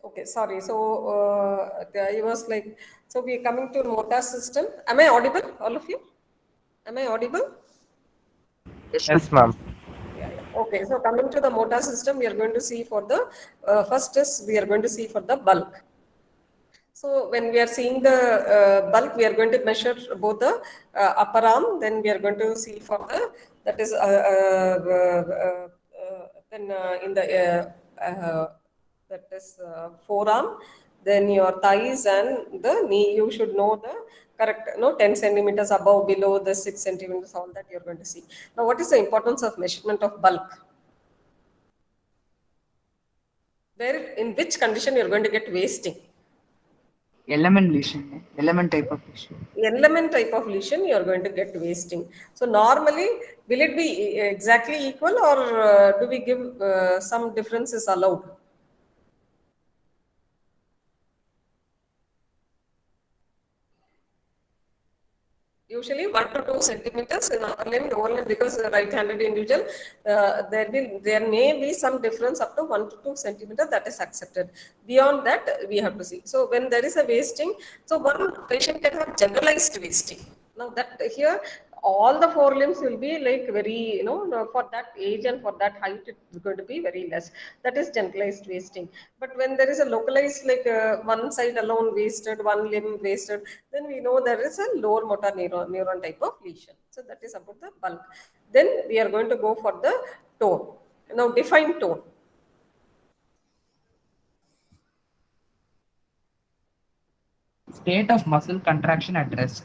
Okay, sorry. So I was like, so we are coming to motor system. Am I audible, all of you? Am I audible? Yes, ma'am. Yeah, yeah. Okay, so coming to the motor system, we are going to see for the first is we are going to see for the bulk. So when we are seeing the bulk, we are going to measure both the upper arm. Then we are going to see for the that is then in the that is forearm. Then your thighs and the knee. You should know the correct, 10 centimeters above, below, the 6 centimeters. All that you are going to see. Now, what is the importance of measurement of bulk? Where, in which condition you are going to get wasting? Element lesion, element type of lesion. Element type of lesion you are going to get wasting. So normally, will it be exactly equal, or do we give some differences allowed? Usually 1 to 2 centimeters in upper limb, lower limb, because the right-handed individual, there may be some difference up to 1 to 2 centimeters, that is accepted. Beyond that, we have to see. So when there is a wasting, so one patient can have generalized wasting. Now that here, all the four limbs will be like very, for that age and for that height, it's going to be very less. That is generalized wasting. But when there is a localized, like one side alone wasted, one limb wasted, then we know there is a lower motor neuron type of lesion. So that is about the bulk. Then we are going to go for the tone. Now define tone. State of muscle contraction at rest.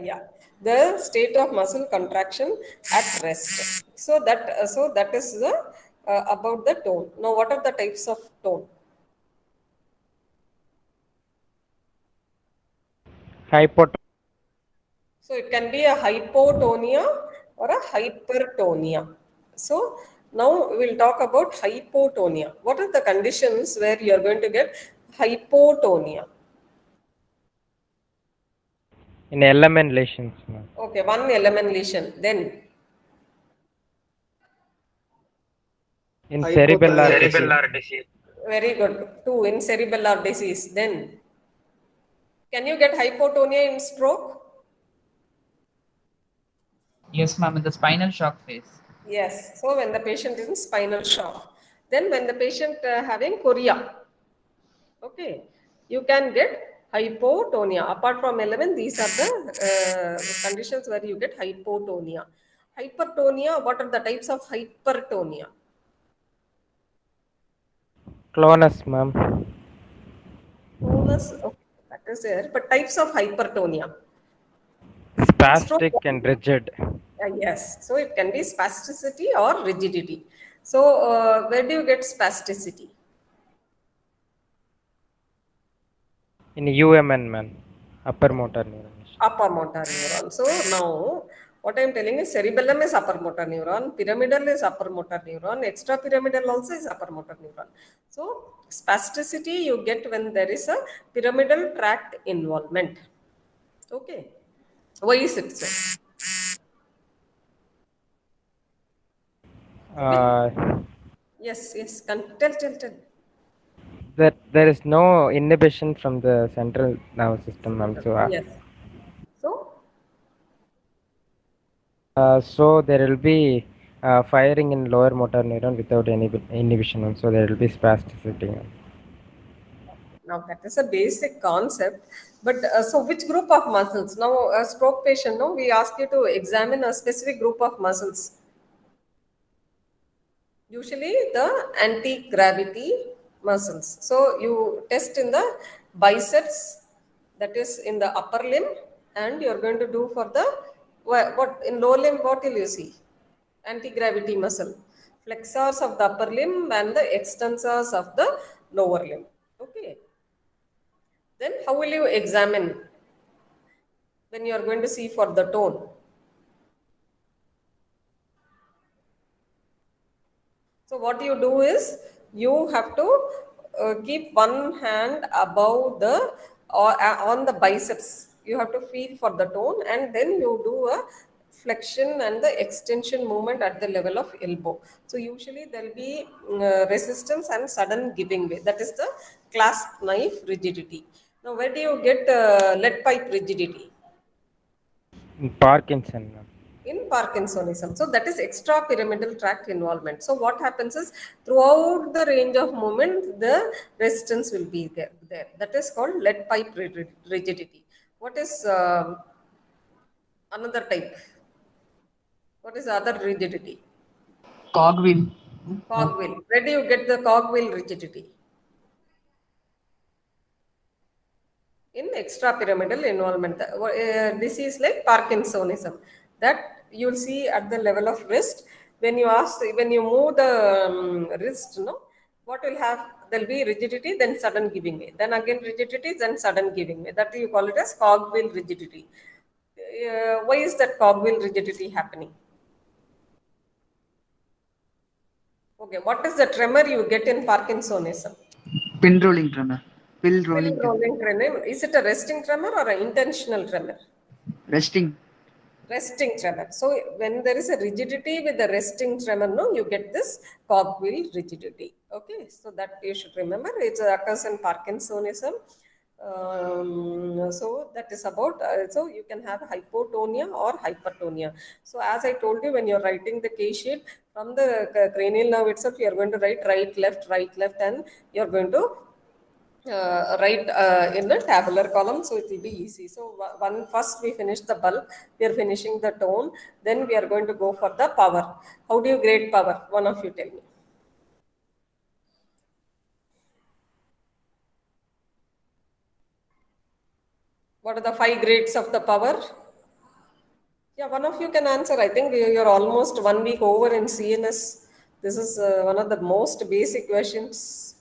Yeah, the state of muscle contraction at rest. So that is the about the tone. Now, what are the types of tone? Hypot. So it can be a hypotonia or a hypertonia. So now we'll talk about hypotonia. What are the conditions where you are going to get hypotonia? In element lesions, ma'am. Okay, one element lesion. Then In cerebellar Hypotonia. disease. very good. Two, in cerebellar disease. Then can you get hypotonia in stroke? Yes, ma'am, in the spinal shock phase. Yes. So when the patient is in spinal shock, then when the patient having chorea, okay, you can get hypotonia. Apart from 11, these are the conditions where you get hypotonia. Hypertonia, what are the types of hypertonia? Clonus, ma'am. Tonus, okay, that is there. But types of hypertonia. Stroke, Spastic and rigid. yes. So it can be spasticity or rigidity. So where do you get spasticity? In UMN, man. Upper motor neuron. Upper motor neuron. So now what I am telling is cerebellum is upper motor neuron, pyramidal is upper motor neuron, extrapyramidal also is upper motor neuron. So spasticity you get when there is a pyramidal tract involvement. Okay. Why is it so? Yes, tell. That there is no inhibition from the central nervous system, ma'am. Yes. So there will be firing in lower motor neuron without any inhibition, ma'am. So there will be spasticity, ma'am. Now that is a basic concept, but so which group of muscles? Now a stroke patient, no, we ask you to examine a specific group of muscles. Usually the anti-gravity muscles. So you test in the biceps, that is in the upper limb, and you are going to do for the what in lower limb. What will you see? Anti-gravity muscle, flexors of the upper limb and the extensors of the lower limb. Okay. Then how will you examine when you are going to see for the tone? So what you do is you have to keep one hand above the or on the biceps. You have to feel for the tone, and then you do a flexion and the extension movement at the level of elbow. So usually there will be resistance and sudden giving way. That is the clasp knife rigidity. Now, where do you get lead pipe rigidity? Parkinson, ma'am. In Parkinsonism. So that is extrapyramidal tract involvement. So what happens is throughout the range of movement, the resistance will be there. That is called lead pipe rigidity. What is another type? What is the other rigidity? Cogwheel. Cogwheel. Where do you get the cogwheel rigidity? In extrapyramidal involvement. This is like Parkinsonism. That you'll see at the level of wrist. When you move the wrist, what will have? There'll be rigidity, then sudden giving way. Then again rigidity, then sudden giving way. That you call it as cogwheel rigidity. Why is that cogwheel rigidity happening? Okay, what is the tremor you get in Parkinsonism? Pin rolling tremor. Pill rolling tremor. Rolling tremor. Is it a resting tremor or an intentional tremor? Resting. Resting tremor. So when there is a rigidity with the resting tremor, you get this cogwheel rigidity. Okay, so that you should remember. It occurs in Parkinsonism. So that is about, so you can have hypotonia or hypertonia. So as I told you, when you're writing the case sheet, from the cranial nerve itself, you're going to write right, left, and you're going to write in the tabular column, so it will be easy. So first we finish the bulk, we are finishing the tone, then we are going to go for the power. How do you grade power? One of you tell me. What are the 5 grades of the power? Yeah, one of you can answer. I think you're almost 1 week over in CNS. This is one of the most basic questions.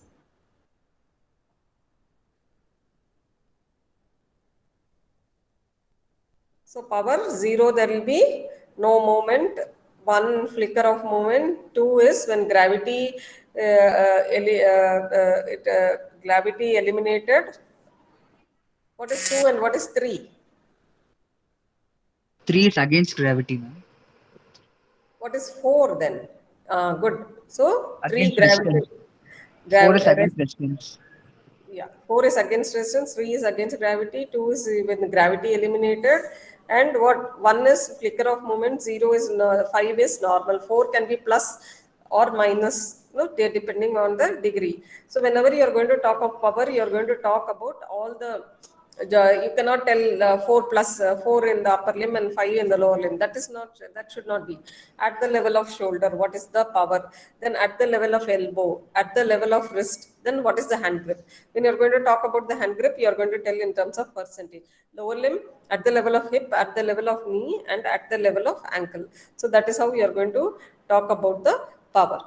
So power 0, there will be no movement. 1 flicker of movement. 2 is when gravity gravity eliminated. What is 2 and what is 3? 3 is against gravity, ma'am. What is 4 then? Good. So 3 Against gravity. resistance. 4 is against resistance. Yeah, 4 is against resistance, 3 is against gravity, 2 is when gravity eliminated, and what 1 is flicker of movement, 0 is 5 is normal, 4 can be plus or minus, depending on the degree. So whenever you are going to talk of power, you are going to talk about all the you cannot tell 4 plus 4 in the upper limb and 5 in the lower limb. That should not be. At the level of shoulder, what is the power? Then at the level of elbow, at the level of wrist, then what is the hand grip? When you're going to talk about the hand grip, you're going to tell in terms of percentage. Lower limb, at the level of hip, at the level of knee, and at the level of ankle. So that is how you're going to talk about the power.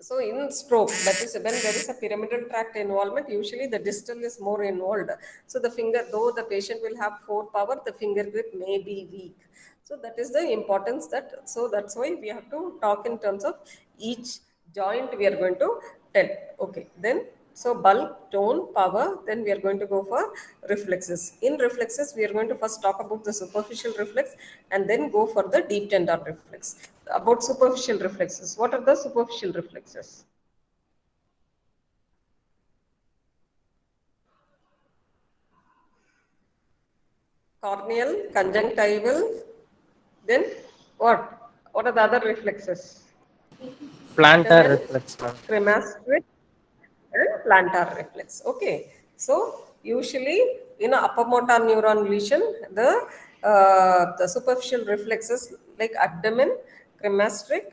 So in stroke, that is when there is a pyramidal tract involvement, usually the distal is more involved. So the finger, though the patient will have 4 power, the finger grip may be weak. So that is the importance so that's why we have to talk in terms of each joint we are going to tell. Okay, then so bulk, tone, power, then we are going to go for reflexes. In reflexes, we are going to first talk about the superficial reflex and then go for the deep tendon reflex. About superficial reflexes, what are the superficial reflexes? Corneal, conjunctival, then what? What are the other reflexes? Plantar reflex, ma'am. Cremasteric and plantar reflex. Okay. So usually in a upper motor neuron lesion, the superficial reflexes like abdomen, cremasteric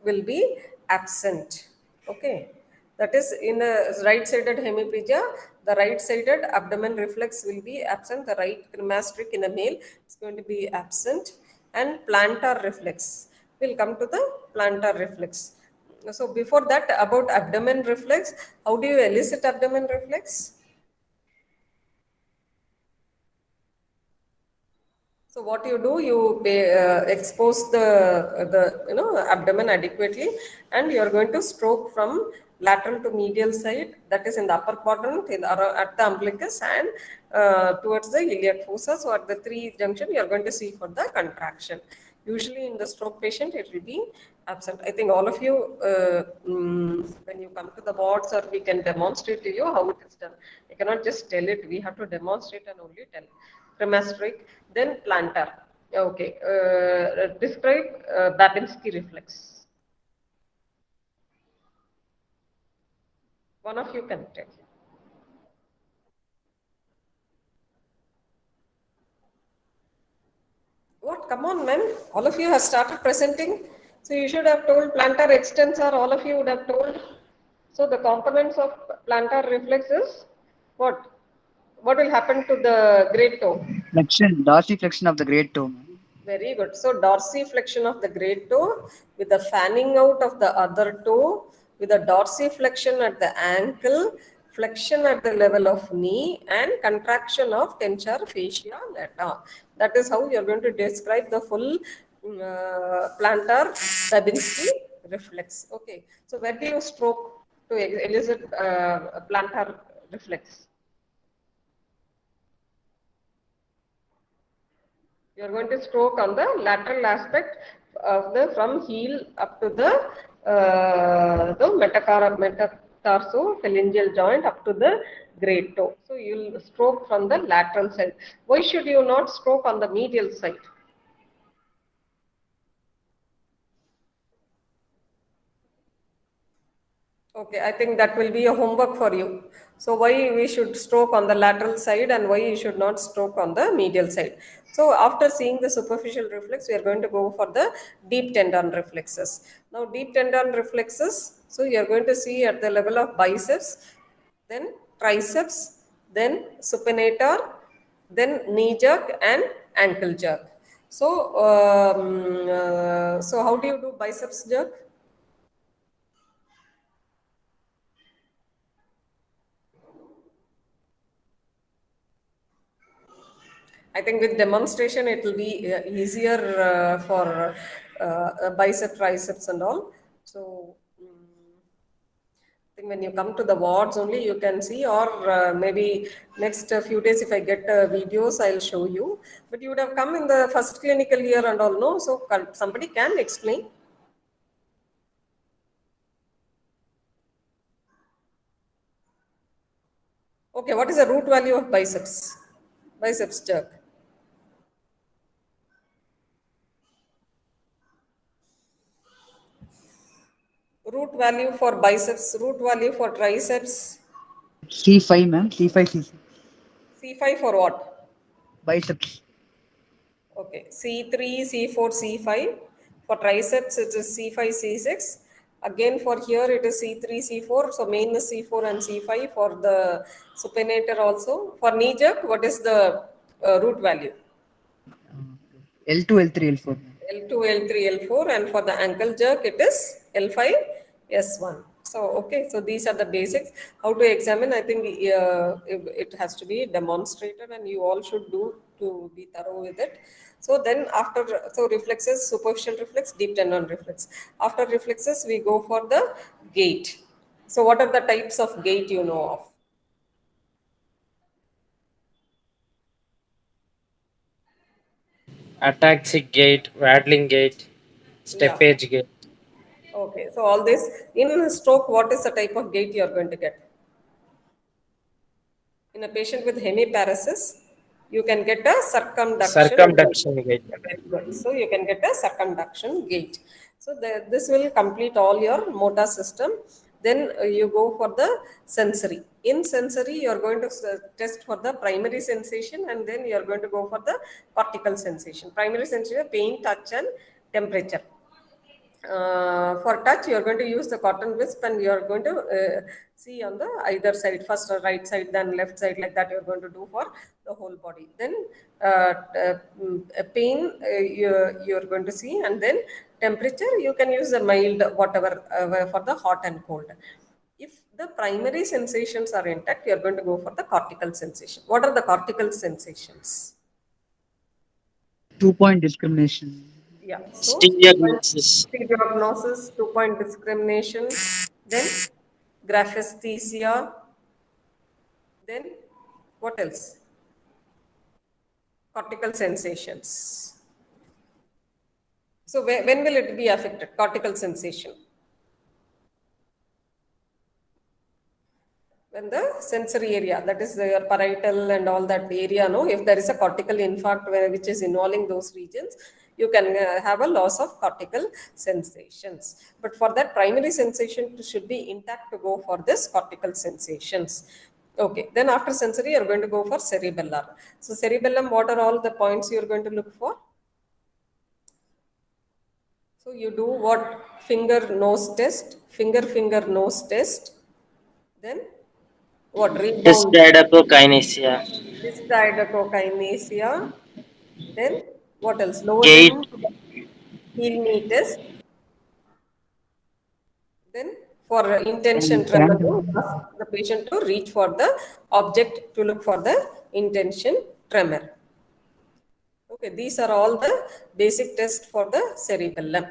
will be absent. Okay. That is in a right-sided hemiplegia, the right-sided abdomen reflex will be absent. The right cremasteric in a male is going to be absent, and plantar reflex. We'll come to the plantar reflex. So before that, about abdomen reflex, how do you elicit abdomen reflex? So what you do, you expose the abdomen adequately, and you are going to stroke from lateral to medial side, that is in the upper quadrant, at the umbilicus, and towards the iliac fossa. So at the 3 junction, you are going to see for the contraction. Usually in the stroke patient, it will be absent. I think all of you, when you come to the wards, or we can demonstrate to you how it is done. You cannot just tell it. We have to demonstrate and only tell. Cremasteric, then plantar. Okay. Describe Babinski reflex. One of you can tell. What? Come on, man. All of you have started presenting. So you should have told plantar extensor, all of you would have told. So the components of plantar reflex is what? What will happen to the great toe? Flexion, dorsiflexion of the great toe. Very good. So dorsiflexion of the great toe with the fanning out of the other toe, with the dorsiflexion at the ankle, flexion at the level of knee, and contraction of tensor fascia lata. That is how you are going to describe the full plantar Babinski reflex. Okay. So where do you stroke to elicit plantar reflex? You are going to stroke on the lateral aspect of the from heel up to the metatarsophalangeal joint up to the great toe. So you will stroke from the lateral side. Why should you not stroke on the medial side? Okay, I think that will be a homework for you. So why we should stroke on the lateral side and why you should not stroke on the medial side. So after seeing the superficial reflex, we are going to go for the deep tendon reflexes. Now deep tendon reflexes, so you are going to see at the level of biceps, then triceps, then supinator, then knee jerk and ankle jerk. So, so how do you do biceps jerk? I think with demonstration it will be easier for bicep, triceps and all. So I think when you come to the wards only you can see, or maybe next few days if I get videos I'll show you. But you would have come in the first clinical year and all, no? So somebody can explain. Okay, what is the root value of biceps? Biceps jerk. Root value for biceps, root value for triceps. C5, ma'am. C5, C6. C5 for what? Biceps. Okay, C3, C4, C5. For triceps, it is C5, C6. Again, for here, it is C3, C4. So, main is C4 and C5 for the supinator also. For knee jerk, what is the root value? L2, L3, L4. L2, L3, L4. And for the ankle jerk, it is L5, S1. So, okay, so these are the basics. How to examine, I think it has to be demonstrated and you all should do to be thorough with it. So then after, so reflexes, superficial reflex, deep tendon reflex. After reflexes, we go for the gait. So what are the types of gait you know of? Ataxic gait, waddling gait, steppage gait. Okay, so all this in stroke, what is the type of gait you are going to get? In a patient with hemiparesis, you can get a circumduction gait. Very good. So you can get a circumduction gait. So this will complete all your motor system. Then you go for the sensory. In sensory, you are going to test for the primary sensation and then you are going to go for the cortical sensation. Primary sensation, pain, touch and temperature. For touch, you are going to use the cotton wisp and you are going to see on the either side, first right side, then left side, like that you are going to do for the whole body. Then pain you are going to see, and then temperature, you can use the mild whatever for the hot and cold. If the primary sensations are intact, you are going to go for the cortical sensation. What are the cortical sensations? 2-point discrimination. Yeah. So, Diagnosis. diagnosis, 2-point discrimination. Then graphesthesia. Then what else? Cortical sensations. So when will it be affected? Cortical sensation. When the sensory area, that is your parietal and all that area, no, if there is a cortical infarct which is involving those regions, you can have a loss of cortical sensations. But for that, primary sensation should be intact to go for this cortical sensations. Okay, then after sensory, you're going to go for cerebellar. So cerebellum, what are all the points you're going to look for? So you do what? Finger nose test, finger nose test. Then what? Rebound. Histidiokinesia. Histidiokinesia. Then what else? Lower Gait. limb heel knee test. Then for intention tremor, ask the patient to reach for the object to look for the intention tremor. Okay, these are all the basic tests for the cerebellum.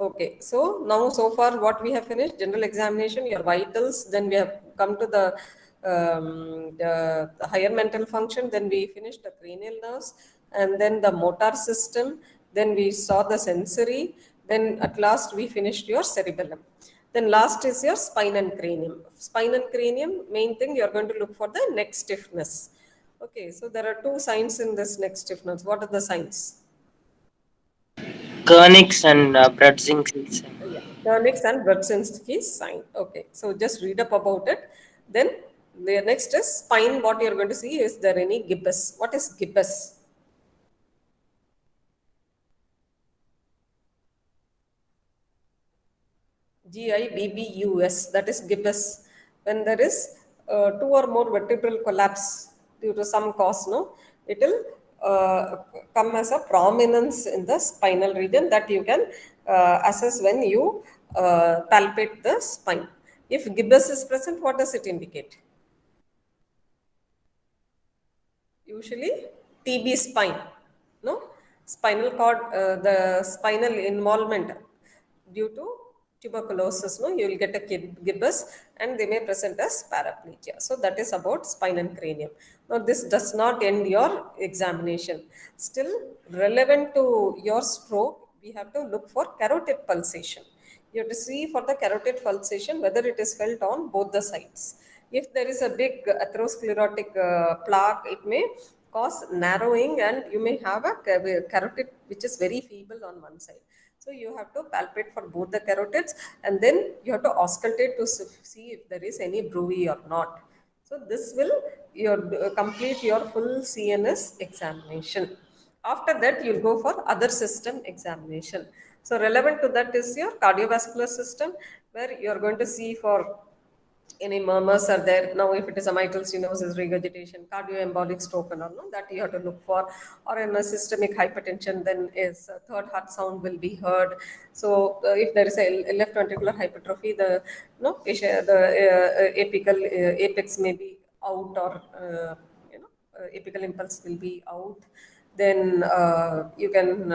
Okay, so now so far what we have finished, general examination, your vitals, then we have come to the higher mental function, then we finished the cranial nerves, and then the motor system, then we saw the sensory, then at last we finished your cerebellum. Then last is your spine and cranium. Spine and cranium, main thing you're going to look for the neck stiffness. Okay, so there are two signs in this neck stiffness. What are the signs? Kernig's and Brudzinski's. Yeah, Kernig's and Brudzinski's sign. Okay, so just read up about it. Then the next is spine. What you're going to see is there any gibbous? What is gibbous? GIBBUS. That is gibbous. When there is two or more vertebral collapse due to some cause, no, it will come as a prominence in the spinal region that you can assess when you palpate the spine. If gibbous is present, what does it indicate? Usually TB spine, no? Spinal cord, the spinal involvement due to tuberculosis, no? You will get a gibbous and they may present as paraplegia. So that is about spine and cranium. Now this does not end your examination. Still relevant to your stroke, we have to look for carotid pulsation. You have to see for the carotid pulsation whether it is felt on both the sides. If there is a big atherosclerotic plaque, it may cause narrowing and you may have a carotid which is very feeble on one side. So you have to palpate for both the carotids and then you have to auscultate to see if there is any bruit or not. So this will complete your full CNS examination. After that, you'll go for other system examination. So relevant to that is your cardiovascular system, where you're going to see for any murmurs are there. Now, if it is a mitral stenosis, regurgitation, cardioembolic stroke and all, no, that you have to look for. Or in a systemic hypertension, then is third heart sound will be heard. So if there is a left ventricular hypertrophy, the apical apex may be out, or apical impulse will be out. Then you can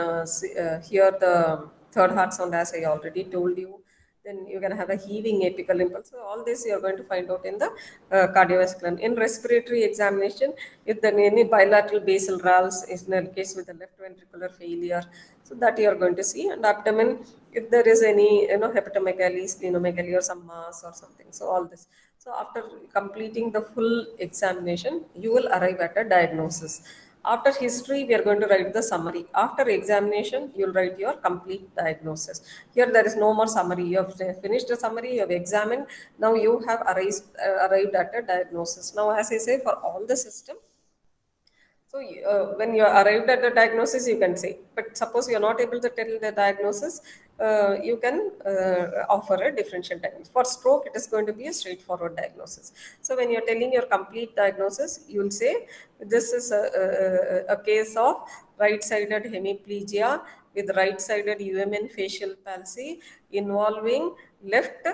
hear the third heart sound, as I already told you. Then you're going to have a heaving apical impulse. So all this you're going to find out in the cardiovascular. In respiratory examination, if there are any bilateral basal valves, is in the case with the left ventricular failure, so that you are going to see. And abdomen, if there is any hepatomegaly, splenomegaly, or some mass or something. So all this. So after completing the full examination, you will arrive at a diagnosis. After history, we are going to write the summary. After examination, you'll write your complete diagnosis. Here, there is no more summary. You have finished the summary, you have examined. Now you have arrived at a diagnosis. Now, as I say, for all the system, so when you arrived at the diagnosis, you can say. But suppose you are not able to tell the diagnosis, you can offer a differential diagnosis. For stroke, it is going to be a straightforward diagnosis. So when you are telling your complete diagnosis, you will say this is a case of right-sided hemiplegia with right-sided UMN facial palsy involving left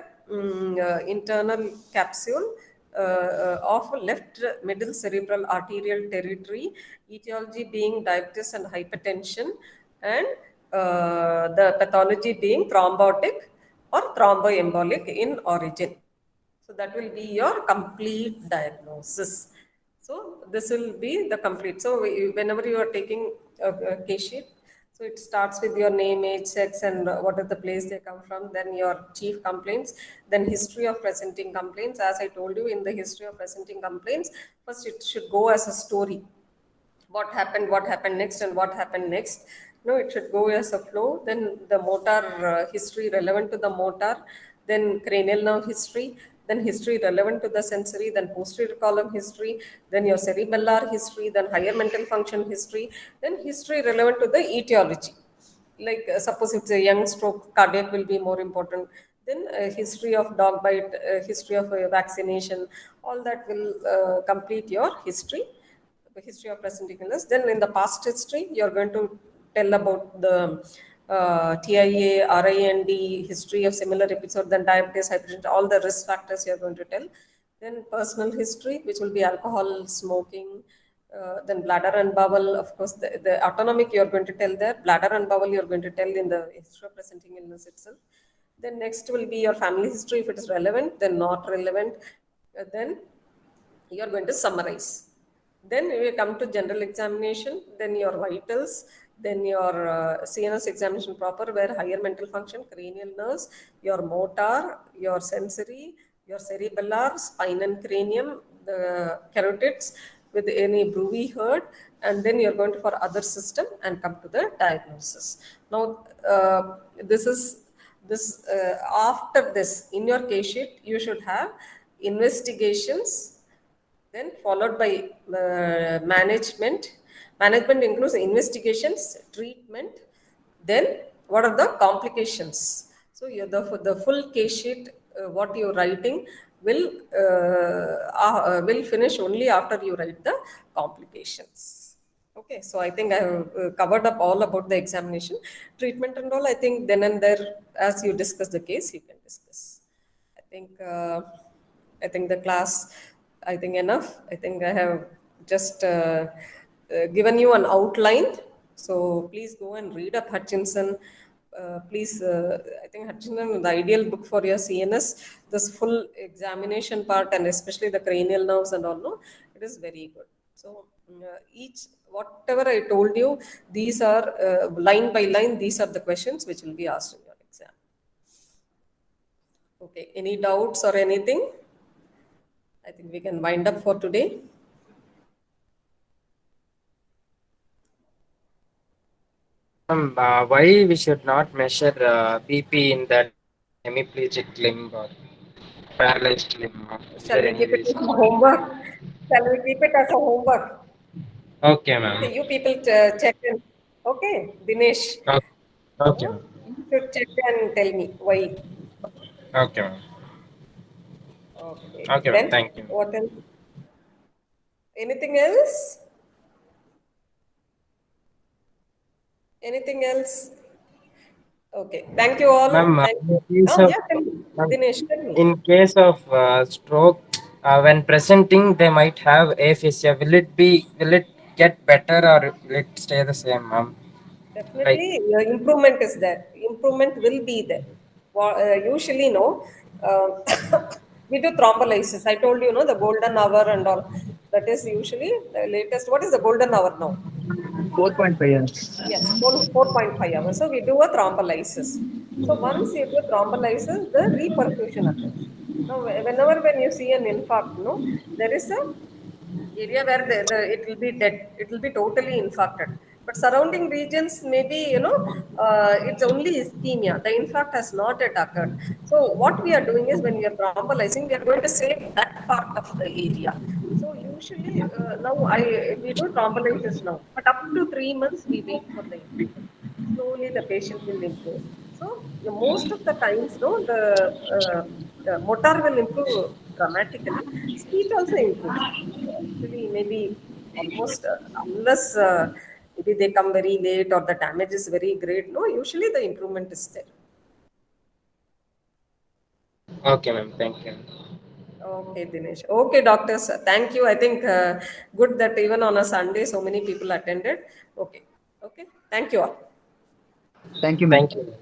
internal capsule of left middle cerebral arterial territory, etiology being diabetes and hypertension, and the pathology being thrombotic or thromboembolic in origin. So that will be your complete diagnosis. So this will be the complete. So whenever you are taking a case sheet, so it starts with your name, age, sex, and what is the place they come from, then your chief complaints, then history of presenting complaints. As I told you, in the history of presenting complaints, first it should go as a story. What happened next, and what happened next. No, it should go as a flow. Then the motor history relevant to the motor, then cranial nerve history, then history relevant to the sensory, then posterior column history, then your cerebellar history, then higher mental function history, then history relevant to the etiology. Like suppose it's a young stroke, cardiac will be more important. Then history of dog bite, history of vaccination, all that will complete your history, the history of presenting illness. Then in the past history, you're going to tell about the TIA, RIND, history of similar episodes, then diabetes, hypertension, all the risk factors you're going to tell. Then personal history, which will be alcohol, smoking, then bladder and bowel. Of course, the autonomic you're going to tell there, bladder and bowel you're going to tell in the history of presenting illness itself. Then next will be your family history if it is relevant, then not relevant. Then you're going to summarize. Then we come to general examination, then your vitals, then your CNS examination proper, where higher mental function, cranial nerves, your motor, your sensory, your cerebellar, spine and cranium, the carotids with any Bruvi heard, and then you're going to for other system and come to the diagnosis. Now, after this, in your case sheet, you should have investigations, then followed by management. Management includes investigations, treatment, then what are the complications. So the full case sheet, what you're writing will finish only after you write the complications. Okay, so I think I have covered up all about the examination, treatment and all. I think then and there, as you discuss the case, you can discuss. I think the class, I think enough. I think I have just given you an outline. So please go and read up Hutchinson. Please, I think Hutchinson is the ideal book for your CNS. This full examination part, and especially the cranial nerves and all, no, it is very good. So whatever I told you, these are line by line, these are the questions which will be asked in your exam. Okay, any doubts or anything? I think we can wind up for today. Why we should not measure BP in that hemiplegic limb or paralyzed limb? Is Shall there we any keep it as reason? a homework? Shall we keep it as a homework? Okay, ma'am. Okay, you people check in. Okay, Dinesh. Okay, okay, ma'am. You should check and tell me why. Okay, ma'am. Okay. Okay, ma'am. Then Thank you. what else? Anything else? Anything else? Okay. Thank you all. Ma'am, Thank you. Tell me. ma'am, Dinesh, tell me. in case of stroke, when presenting, they might have aphasia. Will it get better or will it stay the same, ma'am? Like, Definitely, improvement is there. Improvement will be there. Usually, no, we do thrombolysis. I told you, no, the golden hour and all. That is usually the latest. What is the golden hour now? 4.5 years. Yes, 4.5 hours. So we do a thrombolysis. So once you do thrombolysis, the reperfusion occurs. Now, whenever when you see an infarct, no, there is a area where it will be dead, it will be totally infarcted, but surrounding regions maybe, it's only ischemia, the infarct has not yet occurred. So what we are doing is, when we are thrombolizing, we are going to save that part of the area. So usually now we do thrombolysis now, but up to 3 months we wait for the improvement. Slowly the patient will improve. So most of the times, no, the motor will improve dramatically. Speech also improves. Actually, maybe almost unless maybe they come very late or the damage is very great. No, usually the improvement is there. okay, ma'am. Thank you. Okay, Dinesh. Okay, doctors. Thank you. I think good that even on a Sunday, so many people attended. Okay. Okay. Thank you all. Thank you, ma'am. Thank you.